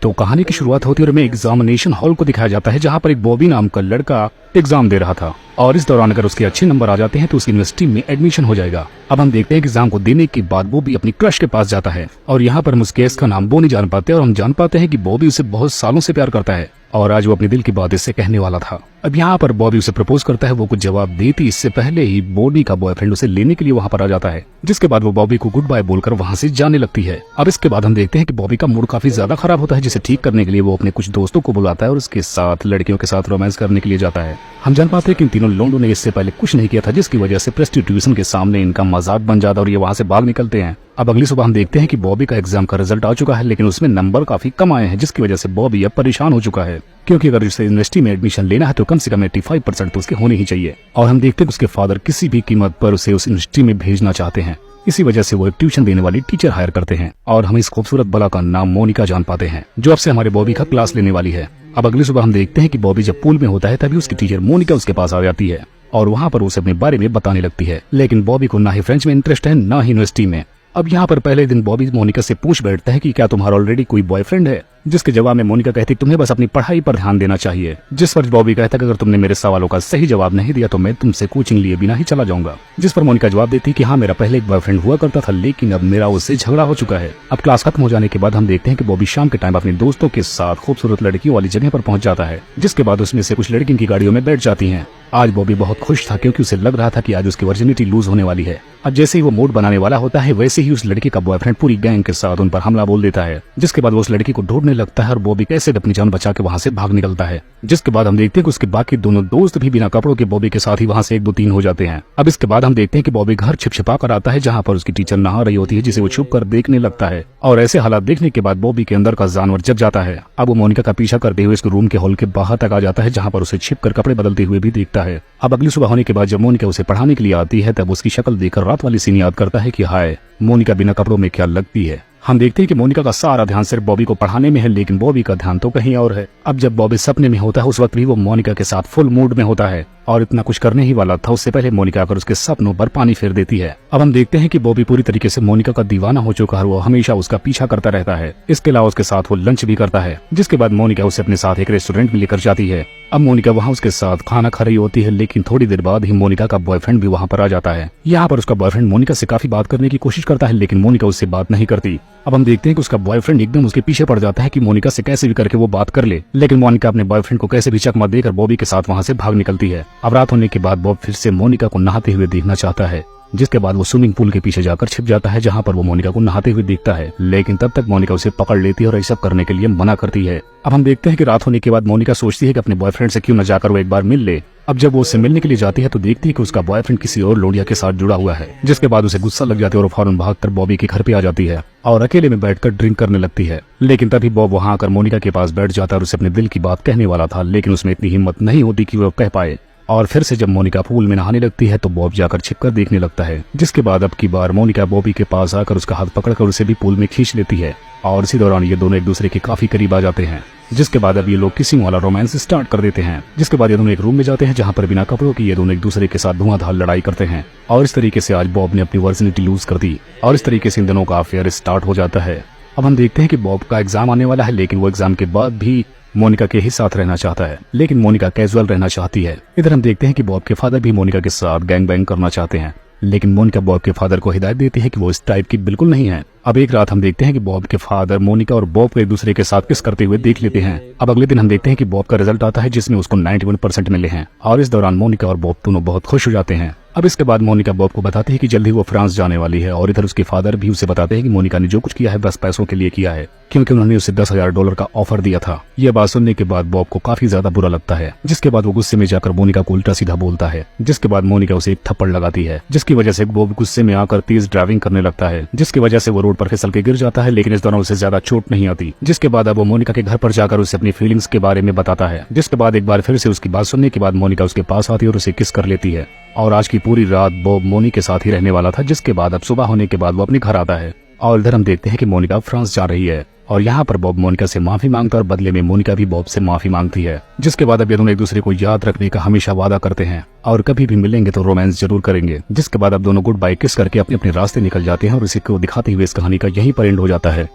तो कहानी की शुरुआत होती है और हमें एग्जामिनेशन हॉल को दिखाया जाता है जहाँ पर एक बॉबी नाम का लड़का एग्जाम दे रहा था और इस दौरान अगर उसके अच्छे नंबर आ जाते हैं तो उसकी यूनिवर्सिटी में एडमिशन हो जाएगा। अब हम देखते हैं कि एग्जाम को देने के बाद बॉबी अपनी क्रश के पास जाता है और यहाँ पर हम उस केस का नाम वो नहीं जान पाते और हम जान पाते हैं कि बॉबी उसे बहुत सालों से प्यार करता है और आज वो अपने दिल की बात इससे कहने वाला था। अब यहाँ पर बॉबी उसे प्रपोज करता है। वो कुछ जवाब देती इससे पहले ही बॉबी का बॉयफ्रेंड उसे लेने के लिए वहाँ पर आ जाता है, जिसके बाद वो बॉबी को गुड बाय बोलकर वहाँ से जाने लगती है। अब इसके बाद हम देखते हैं कि बॉबी का मूड काफी ज्यादा खराब होता है, जिसे ठीक करने के लिए वो अपने कुछ दोस्तों को बुलाता है और उसके साथ लड़कियों के साथ रोमांस करने के लिए जाता है। हम जान पाते हैं कि इन तीनों लोगों ने इससे पहले कुछ नहीं किया था, जिसकी वजह से प्रोस्टिट्यूशन के सामने इनका मजाक बन जाता है और ये वहाँ से भाग निकलते हैं। अब अगली सुबह हम देखते हैं कि बॉबी का एग्जाम का रिजल्ट आ चुका है, लेकिन उसमें नंबर काफी कम आए हैं, जिसकी वजह से बॉबी अब परेशान हो चुका है, क्योंकि अगर उसे यूनिवर्सिटी में एडमिशन लेना है तो कम से कम 85% तो उसके होने ही चाहिए। और हम देखते हैं कि उसके फादर किसी भी कीमत पर उसे उस यूनिवर्सिटी में भेजना चाहते हैं। इसी वजह से वो एक ट्यूशन देने वाली टीचर हायर करते हैं और हम इस खूबसूरत बला का नाम मोनिका जान पाते हैं, जो अब से हमारे बॉबी का क्लास लेने वाली है। अब अगली सुबह हम देखते हैं कि बॉबी जब पूल में होता है तभी उसकी टीचर मोनिका उसके पास आ जाती है और वहाँ पर उसे अपने बारे में बताने लगती है, लेकिन बॉबी को ना ही फ्रेंच में इंटरेस्ट है ना ही यूनिवर्सिटी में। अब यहाँ पर पहले दिन बॉबी मोनिका से पूछ बैठता है कि क्या तुम्हारा ऑलरेडी कोई बॉयफ्रेंड है, जिसके जवाब में मोनिका कहती तुम्हें बस अपनी पढ़ाई पर ध्यान देना चाहिए। जिस पर बॉबी कहता कि अगर तुमने मेरे सवालों का सही जवाब नहीं दिया तो मैं तुमसे कोचिंग लिए बिना ही चला जाऊंगा। जिस पर मोनिका जवाब देती कि हाँ, मेरा पहले एक बॉयफ्रेंड हुआ करता था, लेकिन अब मेरा उससे झगड़ा हो चुका है। अब क्लास खत्म हो जाने के बाद हम देखते हैं कि बॉबी शाम के टाइम अपने दोस्तों के साथ खूबसूरत लड़कियों वाली जगह पर पहुंच जाता है, जिसके बाद उसमें से कुछ लड़कियों की गाड़ियों में बैठ जाती हैं। आज बॉबी बहुत खुश था क्योंकि उसे लग रहा था कि आज उसकी वर्जिनिटी लूज होने वाली है। अब जैसे ही वो मूड बनाने वाला होता है वैसे ही उस लड़की का बॉयफ्रेंड पूरी गैंग के साथ उन पर हमला बोल देता है, जिसके बाद वो उस लड़की को ढूंढने लगता है और बॉबी कैसे अपनी जान बचा के वहाँ से भाग निकलता है। जिसके बाद हम देखते हैं कि उसके बाकी दोनों दोस्त भी बिना कपड़ों के बॉबी के साथ ही वहाँ से 1 2 3 हो जाते हैं। अब इसके बाद हम देखते हैं कि बॉबी घर छिपछिपा कर आता है जहाँ पर उसकी टीचर नहा रही होती है, जिसे वो छुप कर देखने लगता है और ऐसे हालात देखने के बाद बॉबी के अंदर का जानवर जग जाता है। अब वो मोनिका का पीछा करते हुए इसके रूम के हॉल के बाहर तक आ जाता है, जहाँ पर उसे छिप कर कपड़े बदलते हुए भी देखता है। अब अगली सुबह होने के बाद जब मोनिका उसे पढ़ाने के लिए आती है तब उसकी शक्ल देखकर रात वाली सीन याद करता है कि हाय, मोनिका बिना कपड़ों में क्या लगती है। हम देखते हैं कि मोनिका का सारा ध्यान सिर्फ बॉबी को पढ़ाने में है, लेकिन बॉबी का ध्यान तो कहीं और है। अब जब बॉबी सपने में होता है उस वक्त भी वो मोनिका के साथ फुल मूड में होता है और इतना कुछ करने ही वाला था, उससे पहले मोनिका आकर उसके सपनों पर पानी फेर देती है। अब हम देखते हैं कि बॉबी पूरी तरीके से मोनिका का दीवाना हो चुका है, वो हमेशा उसका पीछा करता रहता है। इसके अलावा उसके साथ वो लंच भी करता है, जिसके बाद मोनिका उसे अपने साथ एक रेस्टोरेंट में लेकर जाती है। अब मोनिका वहाँ उसके साथ खाना खा रही होती है, लेकिन थोड़ी देर बाद ही मोनिका का बॉयफ्रेंड भी वहाँ पर आ जाता है। यहाँ पर उसका बॉयफ्रेंड मोनिका से काफी बात करने की कोशिश करता है, लेकिन मोनिका उससे बात नहीं करती। अब हम देखते हैं कि उसका बॉयफ्रेंड एकदम उसके पीछे पड़ जाता है कि मोनिका से कैसे भी करके वो बात कर ले, लेकिन मोनिका अपने बॉयफ्रेंड को कैसे भी चकमा देकर बॉबी के साथ वहाँ से भाग निकलती है। अब रात होने के बाद बॉब फिर से मोनिका को नहाते हुए देखना चाहता है, जिसके बाद वो स्विमिंग पूल के पीछे जाकर छिप जाता है, जहाँ पर वो मोनिका को नहाते हुए देखता है, लेकिन तब तक मोनिका उसे पकड़ लेती है और ये सब करने के लिए मना करती है। अब हम देखते हैं कि रात होने के बाद मोनिका सोचती है कि अपने बॉयफ्रेंड से क्यों न जाकर वो एक बार मिल ले। अब जब वो उससे मिलने के लिए जाती है तो देखती है कि उसका बॉयफ्रेंड किसी और लोडिया के साथ जुड़ा हुआ है, जिसके बाद उसे गुस्सा लग जाती है और फौरन भागकर बॉबी के घर पे आ जाती है और अकेले में बैठकर ड्रिंक करने लगती है। लेकिन तभी बॉब वहाँ आकर मोनिका के पास बैठ जाता है और उसे अपने दिल की बात कहने वाला था, लेकिन उसमें इतनी हिम्मत नहीं होती कि वो कह पाए। और फिर से जब मोनिका पूल में नहाने लगती है तो बॉब जाकर छिपकर देखने लगता है, जिसके बाद अब की बार मोनिका बॉबी के पास आकर उसका हाथ पकड़कर उसे भी पूल में खींच लेती है और इसी दौरान ये दोनों एक दूसरे के काफी करीब आ जाते हैं। जिसके बाद अब ये लोग किसिंग वाला रोमांस स्टार्ट कर देते हैं, जिसके बाद ये दोनों एक रूम में जाते हैं जहाँ पर बिना कपड़ों की ये दोनों एक दूसरे के साथ धुआंधार लड़ाई करते हैं और इस तरीके से आज बॉब ने अपनी वर्जिनिटी लूज कर दी और इस तरीके से इन दोनों का अफेयर स्टार्ट हो जाता है। अब हम देखते हैं कि बॉब का एग्जाम आने वाला है, लेकिन वो एग्जाम के बाद भी मोनिका के ही साथ रहना चाहता है, लेकिन मोनिका कैजुअल रहना चाहती है। इधर हम देखते हैं कि बॉब के फादर भी मोनिका के साथ गैंग बैंग करना चाहते हैं, लेकिन मोनिका बॉब के फादर को हिदायत देती है कि वो इस टाइप की बिल्कुल नहीं है। अब एक रात हम देखते हैं कि बॉब के फादर मोनिका और बॉब को एक दूसरे के साथ किस करते हुए देख लेते हैं। अब अगले दिन हम देखते हैं कि बॉब का रिजल्ट आता है, जिसमें उसको 91% मिले हैं और इस दौरान मोनिका और बॉब दोनों बहुत खुश हो जाते हैं। अब इसके बाद मोनिका बॉब को बताती है कि जल्दी वो फ्रांस जाने वाली है और इधर उसके फादर भी उसे बताते हैं कि मोनिका ने जो कुछ किया है बस पैसों के लिए किया है, क्योंकि उन्होंने उसे $10,000 का ऑफर दिया था। यह बात सुनने के बाद बॉब को काफी ज्यादा बुरा लगता है, जिसके बाद वो गुस्से में जाकर मोनिका को उल्टा सीधा बोलता है, जिसके बाद मोनिका उसे एक थप्पड़ लगाती है, जिसकी वजह से बॉब गुस्से में आकर तेज ड्राइविंग करने लगता है, जिसकी वजह से वो रोड पर फिसल के गिर जाता है, लेकिन इस दौरान उसे ज्यादा चोट नहीं आती। जिसके बाद अब वो मोनिका के घर पर जाकर उसे अपनी फीलिंग्स के बारे में बताता है, जिसके बाद एक बार फिर से उसकी बात सुनने के बाद मोनिका उसके पास आती है और उसे किस कर लेती है और आज की पूरी रात बॉब मोनी के साथ ही रहने वाला था। जिसके बाद अब सुबह होने के बाद वो अपने घर आता है और इधर हम देखते हैं कि मोनिका फ्रांस जा रही है और यहाँ पर बॉब मोनिका से माफी मांगता है और बदले में मोनिका भी बॉब से माफी मांगती है। जिसके बाद अब ये दोनों एक दूसरे को याद रखने का हमेशा वादा करते हैं और कभी भी मिलेंगे तो रोमांस जरूर करेंगे। जिसके बाद अब दोनों गुड बाय किस करके अपने अपने रास्ते निकल जाते हैं और इसी को दिखाते हुए इस कहानी का यहीं पर एंड हो जाता है।